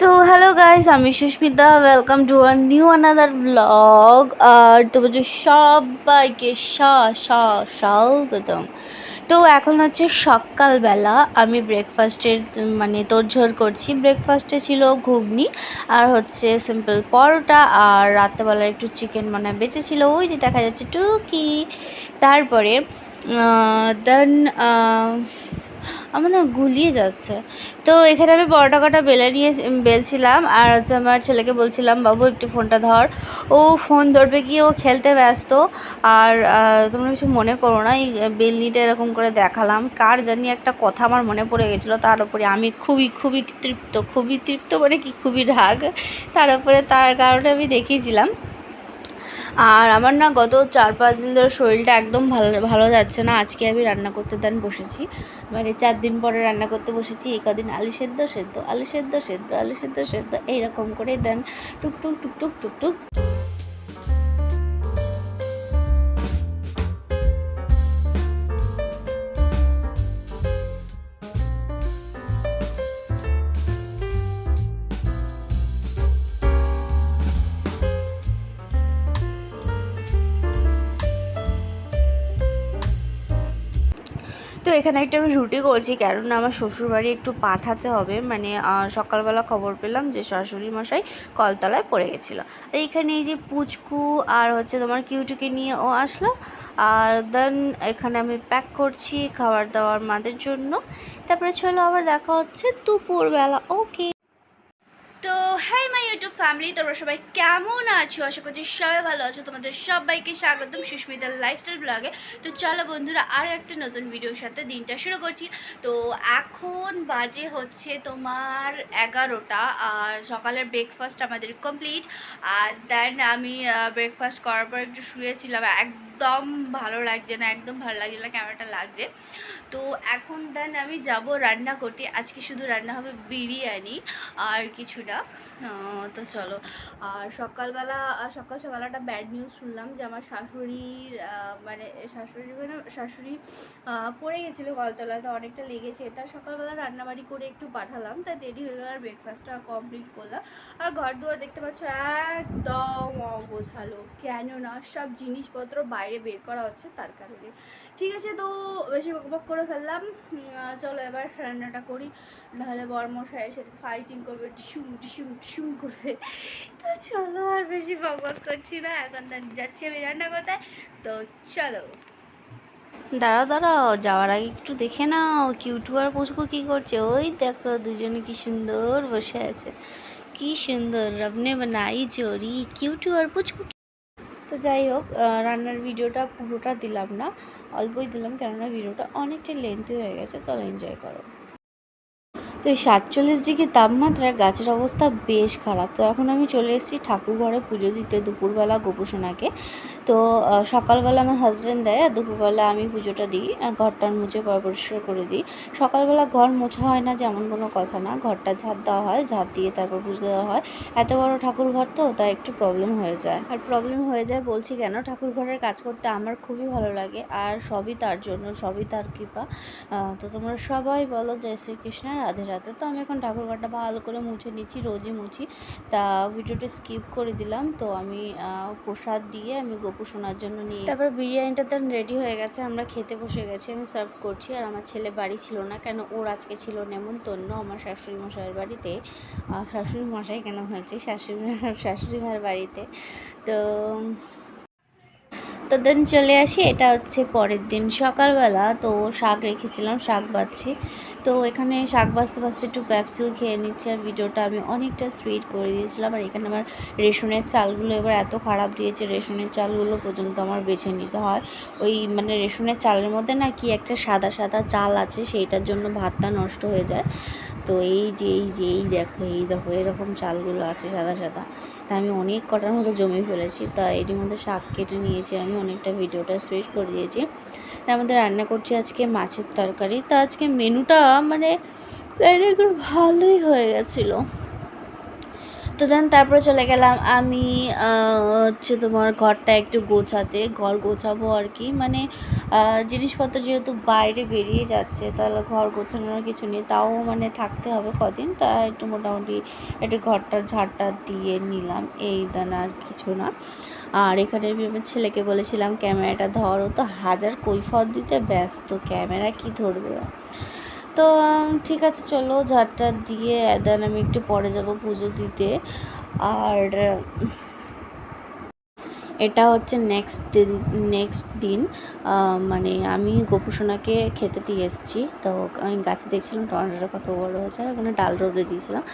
তো hello guys, আমি Susmita. Welcome to a new another blog. আর তোমাদের সবাইকে স্বাগতম। তো এখন হচ্ছে সকালবেলা, আমি ব্রেকফাস্টের মানে তোড়জোড় করছি। ব্রেকফাস্টে ছিল ঘুগনি আর হচ্ছে সিম্পল পরোটা, আর রাত্রেবেলা একটু চিকেন মানে বেঁচেছিল, ওই যে দেখা যাচ্ছে টুকি। তারপরে দেন আমার না গুলিয়ে যাচ্ছে। তো এখানে আমি পরোটা কটা বেলছিলাম, আর হচ্ছে আমার ছেলেকে বলছিলাম, বাবু একটু ফোনটা ধর। ও ফোন ধরবে কি, ও খেলতে ব্যস্ত। আর তোমরা কিছু মনে করো না, এই বেলনিটা এরকম করে দেখালাম, কার জানি একটা কথা আমার মনে পড়ে গেছিলো। তার উপরে আমি খুবই তৃপ্ত মানে কি, খুবই রাগ তার উপরে, তার কারণে আমি দেখিয়েছিলাম। আর আমার না গত 4-5 দিন ধরে শরীরটা একদম ভালো যাচ্ছে না। আজকে আমি রান্না করতে বসেছি, মানে 4 দিন পরে রান্না করতে বসেছি। এই কদিন আলু সেদ্ধ এইরকম করে টুকটুক। তো এখানে একটা আমি রুটি করছি, কারণ আমার শ্বশুরবাড়ি একটু পাঠাতে হবে। মানে সকালবেলা খবর পেলাম যে শাশুড়ি মশাই কলতলায় পড়ে গেছিলো। আর এখানে এই যে পুচকু আর হচ্ছে তোমার কিউটুকে নিয়ে ও আসলো। আর দেন এখানে আমি প্যাক করছি খাবার দাবার মাদের জন্য। তারপরে চলো আবার দেখা হচ্ছে দুপুরবেলা। ওকে। তো হাই মাই ইউটিউব ফ্যামিলি, তোমরা সবাই কেমন আছো? আশা করছি সবাই ভালো আছো। তোমাদের সবাইকে স্বাগতম সুস্মিতার লাইফস্টাইল ব্লগে। তো চলো বন্ধুরা, আরও একটা নতুন ভিডিওর সাথে দিনটা শুরু করছি। তো এখন বাজে হচ্ছে তোমার 11টা, আর সকালের ব্রেকফাস্ট আমাদের কমপ্লিট। আর দেন আমি ব্রেকফাস্ট করার পর একটু শুয়েছিলাম। একদম ভালো লাগছে না, ক্যামেরাটা লাগছে। তো এখন দেন আমি যাব রান্না করতে। আজকে শুধু রান্না হবে বিরিয়ানি, আর কিছু না। তো চলো। আর সকালবেলা একটা ব্যাড নিউজ শুনলাম যে আমার শাশুড়ি পড়ে গেছিলো কলতলায়, তো অনেকটা লেগেছে। তার সকালবেলা রান্নাবাড়ি করে একটু পাঠালাম, তাই দেরি হয়ে গেল। আর ব্রেকফাস্টটা কমপ্লিট করলাম। আর ঘর দুয়ার দেখতে পাচ্ছ একদম অগোছালো, কেননা সব জিনিসপত্র বাইরে বের করা হচ্ছে, তার কারণে। ঠিক আছে, তো বেশি বকবক করে ফেললাম। চলো এবার রান্নাটা করি, নাহলে বরমশাইয়ের সাথে ফাইটিং করবে, টিসুম করবে। তো চলো, আর বেশি বকবক করছি না, এখন যাচ্ছি আমি রান্না করতে। তো চলো। দাঁড়াও, যাওয়ার আগে একটু দেখে নাও কিউটু আর পুচকু কি করছে। ওই দেখো, দুজনে কি সুন্দর বসে আছে, কি সুন্দর রবনে বানাই জোড়ি, কিউটু আর পুচকু। তো যাই হোক, রান্নার ভিডিওটা পুরোটা দিলাম না, অল্পই দিলাম, কেননা ভিডিওটা অনেকটা লেন্থি হয়ে গেছে। চলো এনজয় করো। তো এই 47 ডিগ্রি তাপমাত্রায় গাছের অবস্থা বেশ খারাপ। তো এখন আমি চলে এসেছি ঠাকুর ঘরে পুজো দিতে দুপুরবেলা গোপুসোনাকে। তো সকালবেলা আমার হাজব্যান্ড দেয়, আর দুপুরবেলা আমি পুজোটা দিই, ঘরটা মুছে পরিষ্কার করে দিই। সকালবেলা ঘর মোছা হয় না যেমন কোনো কথা না, ঘরটা ঝাঁট দেওয়া হয়, ঝাঁট দিয়ে তারপর পুজো দেওয়া হয়। এত বড় ঠাকুর ঘর তো, তাই একটু প্রবলেম হয়ে যায়। আর প্রবলেম হয়ে যায় বলছি কেন, ঠাকুর ঘরের কাজ করতে আমার খুবই ভালো লাগে, আর সবই তার জন্য, সবই তার কৃপা। তো তোমরা সবাই বলো জয় শ্রীকৃষ্ণ, রাধে রাধে। তো আমি এখন ঠাকুরঘরটা ভালো করে মুছে নিচ্ছি, রোজই মুছি। তা ভিডিওটা স্কিপ করে দিলাম। তো আমি প্রসাদ দিয়ে আমি গোপু শোনার জন্য নিয়ে, তারপর বিরিয়ানিটা তো রেডি হয়ে গেছে, আমরা খেতে বসে গেছি, আমি সার্ভ করছি। আর আমার ছেলে বাড়ি ছিল না, কেন ওর আজকে ছিল নেমন্তন্ন আমার শাশুড়ি মশাইয়ের বাড়িতে। শাশুড়ি মশাই কেন হয়েছে, শাশুড়ি মার বাড়িতে। তো দেন চলে আসি। এটা হচ্ছে পরের দিন সকালবেলা। তো শাক রেখেছিলাম, শাক বাজছি। তো এখানে শাক বাজতে একটু পেপসিও খেয়ে নিচ্ছি, আর ভিডিওটা আমি অনেকটা স্পিড করে দিয়েছিলাম। আর এখানে আমার রেশনের চালগুলো এবার এত খারাপ দিয়েছে, রেশনের চালগুলো পর্যন্ত আমার বেছে নিতে হয়। ওই মানে রেশনের চালের মধ্যে না কি একটা সাদা চাল আছে, সেইটার জন্য ভাতটা নষ্ট হয়ে যায়। তো এই দেখো এরকম চালগুলো আছে সাদা। তা আমি অনেক কটার মতো জমি ফেলেছি, তা এরই মধ্যে শাক কেটে নিয়েছি, আমি অনেকটা ভিডিওটা স্পিড করে দিয়েছি। তার মধ্যে রান্না করছি আজকে মাছের তরকারি। তা আজকে মেনুটা মানে ভালোই হয়ে গেছিলো। তো দেন তারপরে চলে গেলাম আমি হচ্ছে তোমার ঘরটা একটু গোছাতে, ঘর গোছাবো আর কি, মানে জিনিসপত্র যেহেতু বাইরে বেরিয়ে যাচ্ছে তাহলে ঘর গোছানোর কিছু নেই, তাও মানে থাকতে হবে কদিন, তা একটু মোটামুটি একটু ঘরটা ঝাড়টা দিয়ে নিলাম, এই দেন আর কিছু না। আর এখানে আমি আমার ছেলেকে বলেছিলাম ক্যামেরাটা ধরো, তো হাজার কৈফিয়ত দিতে ব্যস্ত, ক্যামেরা কি ধরবে। তো ঠিক আছে চলো ঝাড়টা দিয়ে দেন আমি একটু পরে যাব পুজো দিতে। আর এটা হচ্ছে নেক্সট দিন, মানে আমি গোপুসোনাকে খেতে দিয়ে এসেছি। তো আমি গাছে দেখছিলাম টমেটোটা কত বড় হয়েছে, ওখানে ডাল রোদে দিয়েছিলাম।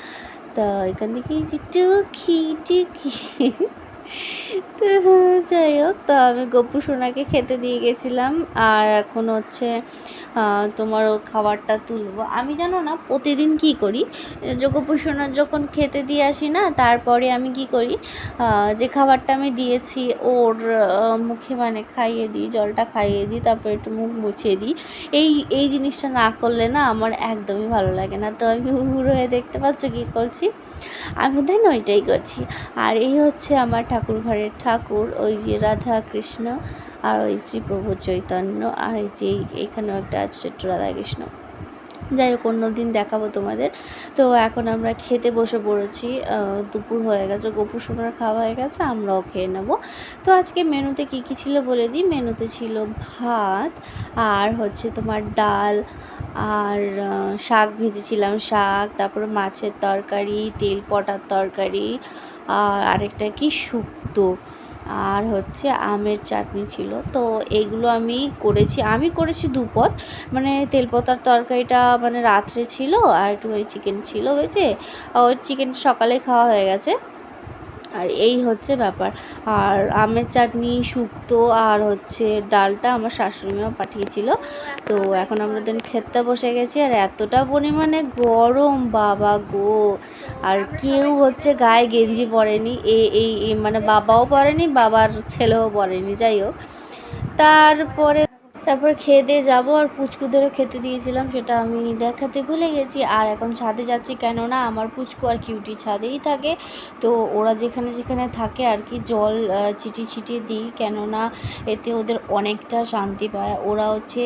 তো এখান থেকে যে টুকি তো যাই হোক, তো আমি গপু সোনাকে খেতে দিয়ে গেছিলাম। আর এখন হচ্ছে তোমার ওর খাবারটা তুলবো। আমি জানো না প্রতিদিন কি করি, যে গপু সোনার যখন খেতে দিয়ে আসি না, তারপরে আমি কি করি, যে খাবারটা আমি দিয়েছি ওর মুখে মানে খাইয়ে দিই, জলটা খাইয়ে দিই, তারপরে একটু মুখ মুছিয়ে দিই। এই জিনিসটা না করলে না আমার একদমই ভালো লাগে না। তো আমি হুড় হয়ে দেখতে পাচ্ছ কী করছি, আমি দেন ওইটাই করছি। আর এই হচ্ছে আমার ঠাকুর ঘরের ঠাকুর, ওই যে রাধা কৃষ্ণ আর ওই শ্রী প্রভু চৈতন্য, আর এই যে এখানেও একটা আছে ছোট্ট রাধা কৃষ্ণ। যাই হোক অন্য দিন দেখাবো তোমাদের। তো এখন আমরা খেতে বসে পড়েছি, দুপুর হয়ে গেছে, গপু সোনার খাওয়া হয়ে গেছে, আমরাও খেয়ে নেব। তো আজকে মেনুতে কী কী ছিল বলে দিই। মেনুতে ছিল ভাত, আর হচ্ছে তোমার ডাল, আর শাক ভেজেছিলাম, শাক, তারপরে মাছের তরকারি, তেল পটার তরকারি, আর আরেকটা কি শুক্তো, আর হচ্ছে আমের চাটনি ছিল। তো এইগুলো আমি করেছি দুপদ, মানে তেলপাতার তরকারিটা মানে রাত্রে ছিল, আর একটুখানি চিকেন ছিল ভেজে, ওই চিকেন সকালে খাওয়া হয়ে গেছে। আর এই হচ্ছে ব্যাপার। আর আমের চাটনি, শুক্তো আর হচ্ছে ডালটা আমার শাশুড়িমাও পাঠিয়েছিল। তো এখন আমরা দেন খেতে বসে গেছি, আর এতটা পরিমাণে গরম বাবা গো, আর কেউ হচ্ছে গায়ে গেঞ্জি পরেনি, এই মানে বাবাও পরেনি, বাবার ছেলেও পরেনি। যাই হোক, তারপরে খেয়ে দিয়ে যাবো। আর পুচকুদেরও খেতে দিয়েছিলাম, সেটা আমি দেখাতে ভুলে গেছি। আর এখন ছাদে যাচ্ছি, কেননা আমার পুচকু আর কিউটি ছাদেই থাকে। তো ওরা যেখানে যেখানে থাকে আর কি জল ছিটিয়ে দিই, কেননা এতে ওদের অনেকটা শান্তি পায়। ওরা হচ্ছে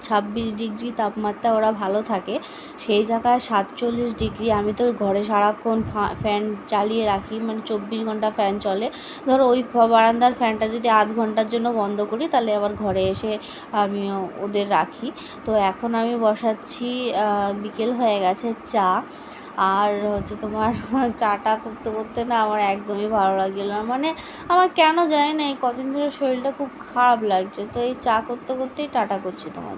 26 ডিগ্রি তাপমাত্রা ওরা ভালো থাকে, সেই জায়গায় 47 ডিগ্রি। আমি তো ঘরে সারাক্ষণ ফ্যান চালিয়ে রাখি, মানে 24 ঘন্টা ফ্যান চলে। ধরো ওই বারান্দার ফ্যানটা যদি আধ ঘন্টার জন্য বন্ধ করি, তাহলে আবার ঘরে এসে আমি ওদের রাখি। তো এখন আমি বসাচ্ছি, বিকেল হয়ে গেছে, চা। আর হচ্ছে তোমার চাটা করতে করতে না আমার একদমই ভালো লাগছিল না, মানে আমার কেন জানি না এই কদিন ধরে শরীরটা খুব খারাপ লাগছে। তো এই চা করতে করতেই টাটা করছি তোমাদের।